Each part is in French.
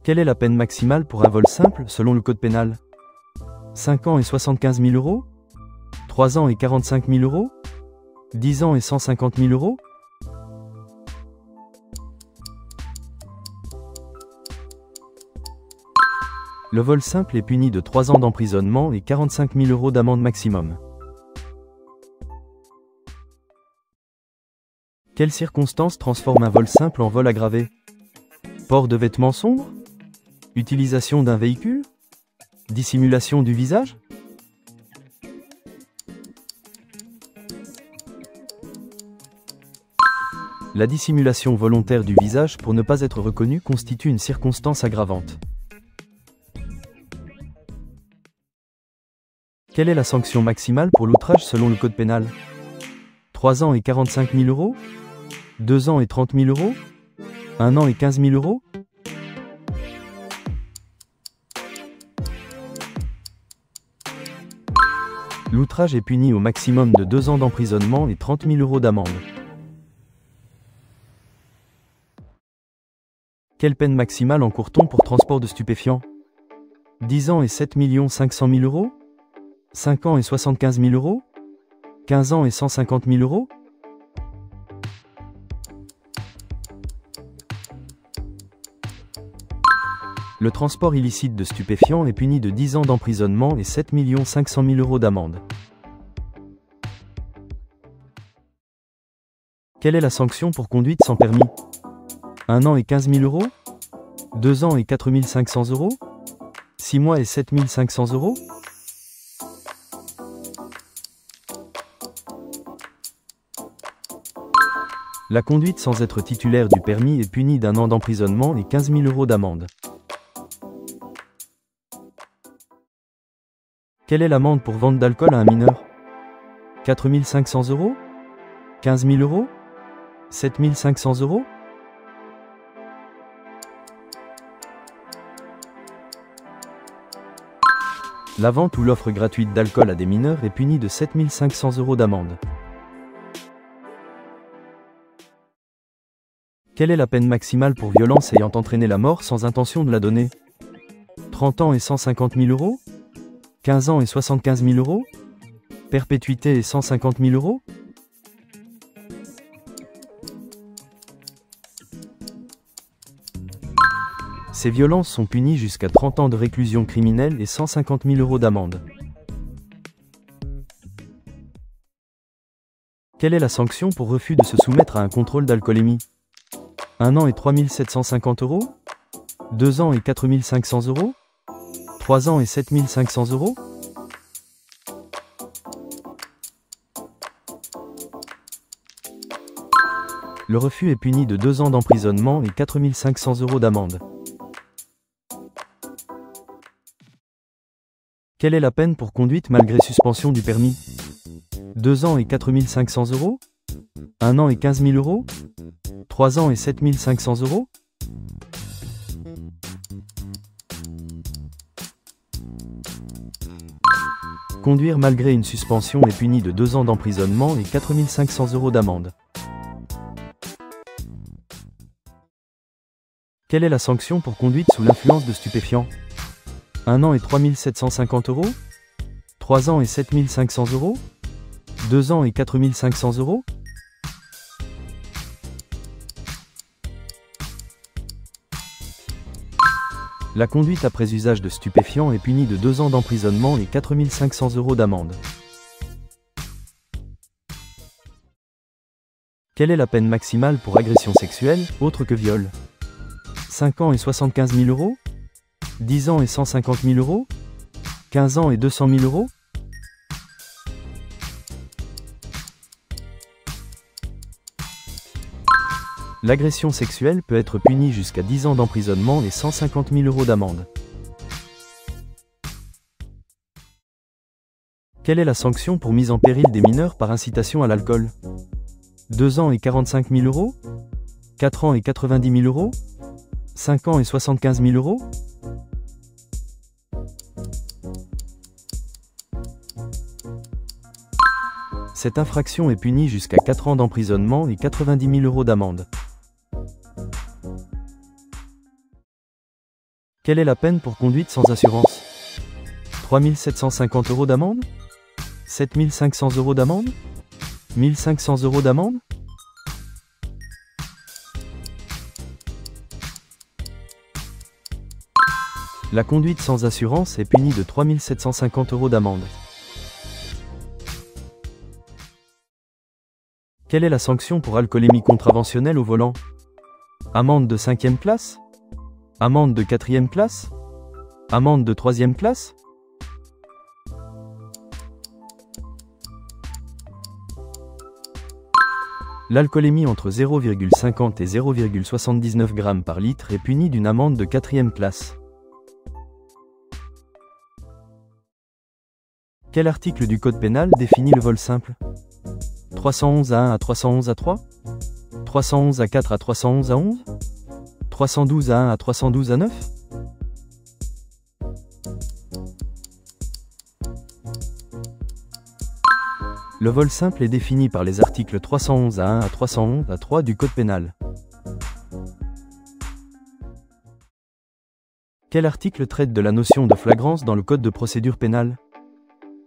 Quelle est la peine maximale pour un vol simple selon le code pénal? 5 ans et 75 000 euros? 3 ans et 45 000 euros? 10 ans et 150 000 euros? Le vol simple est puni de 3 ans d'emprisonnement et 45 000 euros d'amende maximum. Quelles circonstances transforment un vol simple en vol aggravé? Port de vêtements sombres? Utilisation d'un véhicule? Dissimulation du visage? La dissimulation volontaire du visage pour ne pas être reconnu constitue une circonstance aggravante. Quelle est la sanction maximale pour l'outrage selon le code pénal? 3 ans et 45 000 euros? 2 ans et 30 000 euros? 1 an et 15 000 euros? L'outrage est puni au maximum de 2 ans d'emprisonnement et 30 000 euros d'amende. Quelle peine maximale encourt-on pour transport de stupéfiants? 10 ans et 7 500 000 euros? 5 ans et 75 000 euros? 15 ans et 150 000 euros? Le transport illicite de stupéfiants est puni de 10 ans d'emprisonnement et 7 500 000 euros d'amende. Quelle est la sanction pour conduite sans permis? 1 an et 15 000 euros? 2 ans et 4 500 euros? 6 mois et 7 500 euros? La conduite sans être titulaire du permis est punie d'1 an d'emprisonnement et 15 000 euros d'amende. Quelle est l'amende pour vente d'alcool à un mineur? 4 500 euros? 15 000 euros? 7 500 euros? La vente ou l'offre gratuite d'alcool à des mineurs est punie de 7 500 euros d'amende. Quelle est la peine maximale pour violence ayant entraîné la mort sans intention de la donner? 30 ans et 150 000 euros? 15 ans et 75 000 euros? Perpétuité et 150 000 euros? Ces violences sont punies jusqu'à 30 ans de réclusion criminelle et 150 000 euros d'amende. Quelle est la sanction pour refus de se soumettre à un contrôle d'alcoolémie? 1 an et 3 750 euros? 2 ans et 4 500 euros? 3 ans et 7 500 euros? Le refus est puni de 2 ans d'emprisonnement et 4 500 euros d'amende. Quelle est la peine pour conduite malgré suspension du permis? 2 ans et 4 500 euros? 1 an et 15 000 euros? 3 ans et 7 500 euros? Conduire malgré une suspension est puni de 2 ans d'emprisonnement et 4 500 euros d'amende. Quelle est la sanction pour conduite sous l'influence de stupéfiants? 1 an et 3 750 euros? 3 ans et 7 500 euros? 2 ans et 4 500 euros? La conduite après usage de stupéfiants est punie de 2 ans d'emprisonnement et 4 500 euros d'amende. Quelle est la peine maximale pour agression sexuelle, autre que viol? 5 ans et 75 000 euros? 10 ans et 150 000 euros? 15 ans et 200 000 euros? L'agression sexuelle peut être punie jusqu'à 10 ans d'emprisonnement et 150 000 euros d'amende. Quelle est la sanction pour mise en péril des mineurs par incitation à l'alcool? 2 ans et 45 000 euros? 4 ans et 90 000 euros? 5 ans et 75 000 euros? Cette infraction est punie jusqu'à 4 ans d'emprisonnement et 90 000 euros d'amende. Quelle est la peine pour conduite sans assurance? 3 750 € d'amende? 7 500 € d'amende? 1 500 € d'amende? La conduite sans assurance est punie de 3 750 € d'amende. Quelle est la sanction pour alcoolémie contraventionnelle au volant? Amende de 5e classe? Amende de 4e classe? Amende de 3e classe? L'alcoolémie entre 0,50 et 0,79 g par litre est punie d'une amende de 4e classe. Quel article du Code pénal définit le vol simple? 311 à 1 à 311 à 3? 311 à 4 à 311 à 11? 312 à 1 à 312 à 9? Le vol simple est défini par les articles 311 à 1 à 311 à 3 du Code pénal. Quel article traite de la notion de flagrance dans le Code de procédure pénale?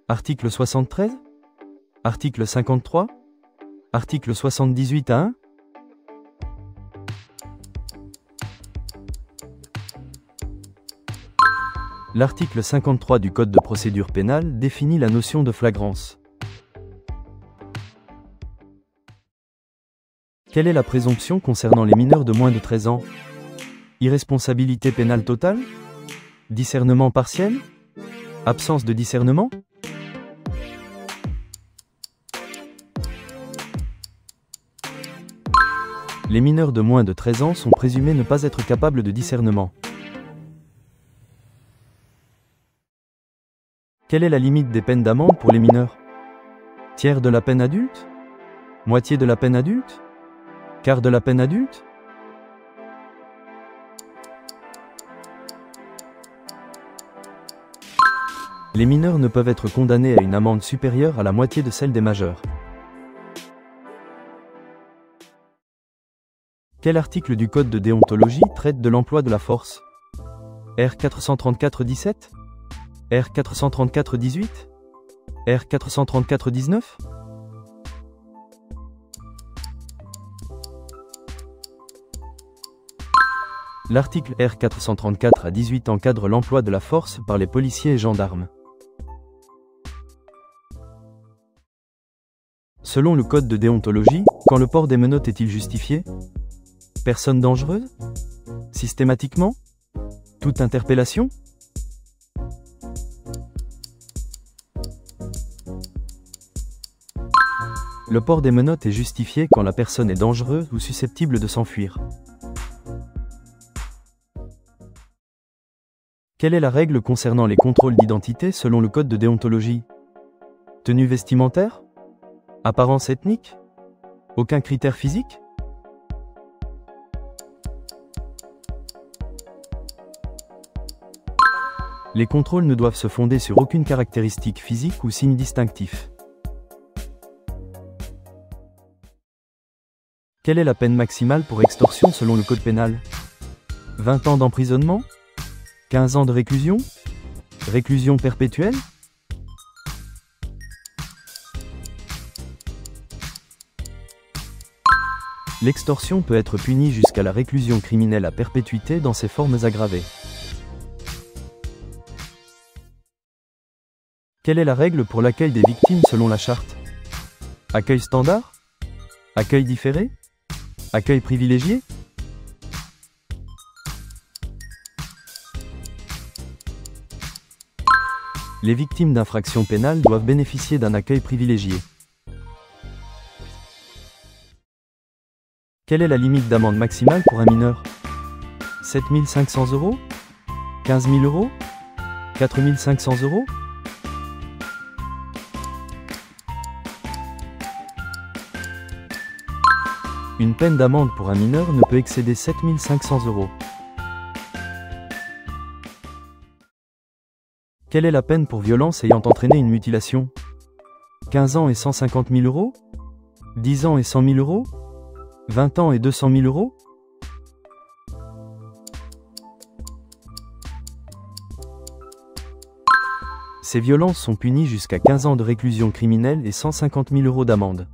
Article 73? Article 53? Article 78 à 1? L'article 53 du Code de procédure pénale définit la notion de flagrance. Quelle est la présomption concernant les mineurs de moins de 13 ans? Irresponsabilité pénale totale? Discernement partiel? Absence de discernement? Les mineurs de moins de 13 ans sont présumés ne pas être capables de discernement. Quelle est la limite des peines d'amende pour les mineurs? Tiers de la peine adulte? Moitié de la peine adulte? Quart de la peine adulte? Les mineurs ne peuvent être condamnés à une amende supérieure à la moitié de celle des majeurs. Quel article du Code de déontologie traite de l'emploi de la force? R 434-17? R 434-18? R 434-19? L'article R 434-18 encadre l'emploi de la force par les policiers et gendarmes. Selon le Code de déontologie, quand le port des menottes est-il justifié? Personne dangereuse? Systématiquement? Toute interpellation? Le port des menottes est justifié quand la personne est dangereuse ou susceptible de s'enfuir. Quelle est la règle concernant les contrôles d'identité selon le Code de déontologie? Tenue vestimentaire? Apparence ethnique? Aucun critère physique? Les contrôles ne doivent se fonder sur aucune caractéristique physique ou signe distinctif. Quelle est la peine maximale pour extorsion selon le Code pénal? 20 ans d'emprisonnement? 15 ans de réclusion? Réclusion perpétuelle? L'extorsion peut être punie jusqu'à la réclusion criminelle à perpétuité dans ses formes aggravées. Quelle est la règle pour l'accueil des victimes selon la charte? Accueil standard? Accueil différé? Accueil privilégié? Les victimes d'infractions pénales doivent bénéficier d'un accueil privilégié. Quelle est la limite d'amende maximale pour un mineur? 7 500 €? 15 000 €? 4 500 €? Une peine d'amende pour un mineur ne peut excéder 7 500 €. Quelle est la peine pour violence ayant entraîné une mutilation? 15 ans et 150 000 €? 10 ans et 100 000 €? 20 ans et 200 000 €? Ces violences sont punies jusqu'à 15 ans de réclusion criminelle et 150 000 € d'amende.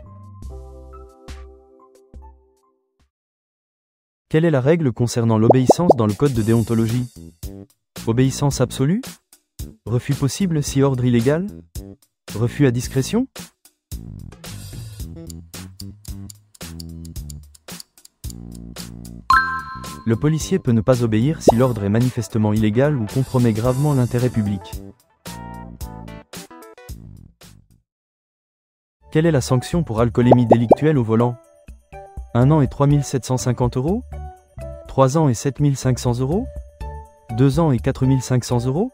Quelle est la règle concernant l'obéissance dans le code de déontologie? Obéissance absolue? Refus possible si ordre illégal? Refus à discrétion? Le policier peut ne pas obéir si l'ordre est manifestement illégal ou compromet gravement l'intérêt public. Quelle est la sanction pour alcoolémie délictuelle au volant? 1 an et 3 750 €? 3 ans et 7 500 €? 2 ans et 4 500 €?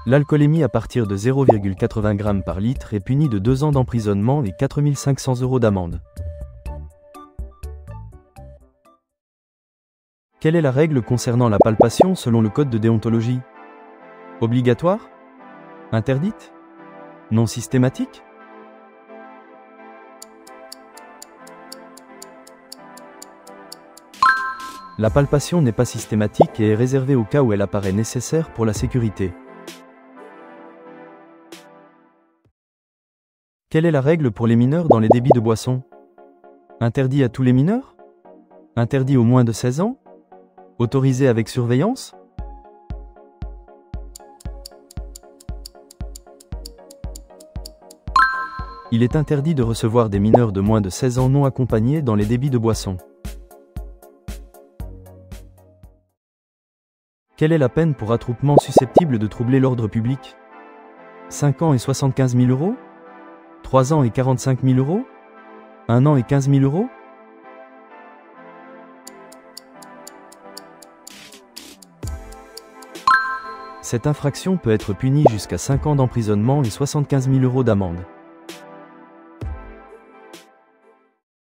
L'alcoolémie à partir de 0,80 g par litre est punie de 2 ans d'emprisonnement et 4 500 € d'amende. Quelle est la règle concernant la palpation selon le code de déontologie? Obligatoire? Interdite? Non systématique? La palpation n'est pas systématique et est réservée au cas où elle apparaît nécessaire pour la sécurité. Quelle est la règle pour les mineurs dans les débits de boissons? Interdit à tous les mineurs? Interdit aux moins de 16 ans? Autorisé avec surveillance? Il est interdit de recevoir des mineurs de moins de 16 ans non accompagnés dans les débits de boissons. Quelle est la peine pour attroupement susceptible de troubler l'ordre public? 5 ans et 75 000 €? 3 ans et 45 000 €? 1 an et 15 000 €? Cette infraction peut être punie jusqu'à 5 ans d'emprisonnement et 75 000 € d'amende.